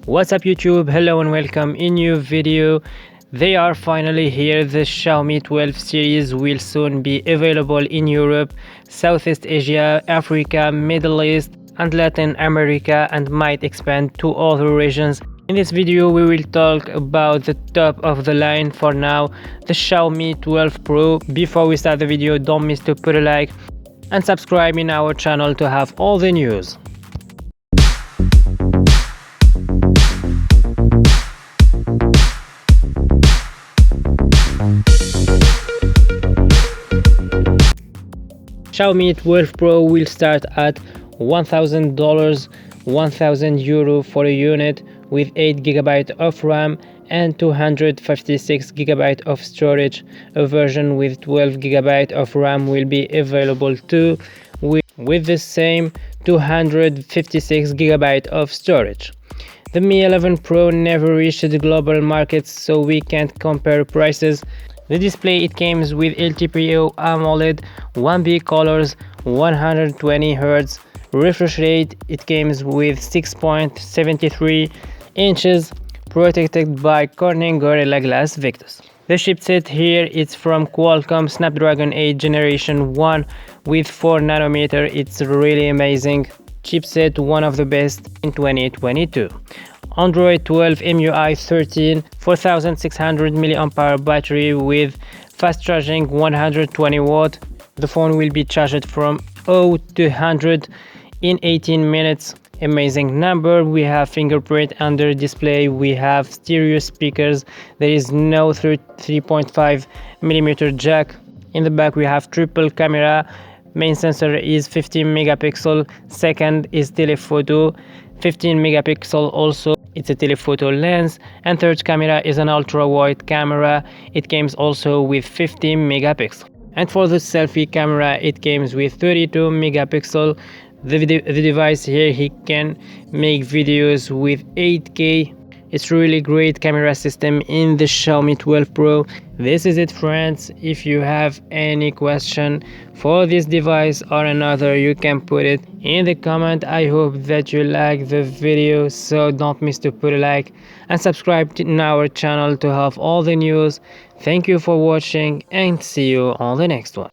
What's up YouTube? Hello and welcome in new video. They are finally here. The Xiaomi 12 series will soon be available in Europe, Southeast Asia, Africa, Middle East and Latin America, and might expand to other regions. In this video we will talk about the top of the line for now, the Xiaomi 12 Pro. Before we start the video, don't miss to put a like and subscribe in our channel to have all the news. Xiaomi 12 Pro will start at $1,000, €1,000 for a unit with 8GB of RAM and 256GB of storage. A version with 12GB of RAM will be available too, with the same 256GB of storage. The Mi 11 Pro never reached the global markets, so we can't compare prices. The display, it comes with LTPO AMOLED, 1B colors, 120Hz refresh rate. It comes with 6.73 inches, protected by Corning Gorilla Glass Victus. The chipset here is from Qualcomm Snapdragon 8 Generation 1 with 4nm. It's really amazing chipset, one of the best in 2022. Android 12 MUI 13, 4600 mAh battery with fast charging, 120 watt. The phone will be charged from 0 to 100 in 18 minutes. Amazing number. We have fingerprint under display, we have stereo speakers, there is no 3.5mm jack. In the back we have triple camera. Main sensor is 15 megapixel, second is telephoto, 15 megapixel also, it's a telephoto lens, and third camera is an ultra wide camera. It comes also with 15 megapixel. And for the selfie camera, it comes with 32 megapixel. The device here, he can make videos with 8K. It's really great camera system in the Xiaomi 12 Pro. This is it, friends. If you have any question for this device or another, you can put it in the comment. I hope that you like the video, so don't miss to put a like and subscribe to our channel to have all the news. Thank you for watching and see you on the next one.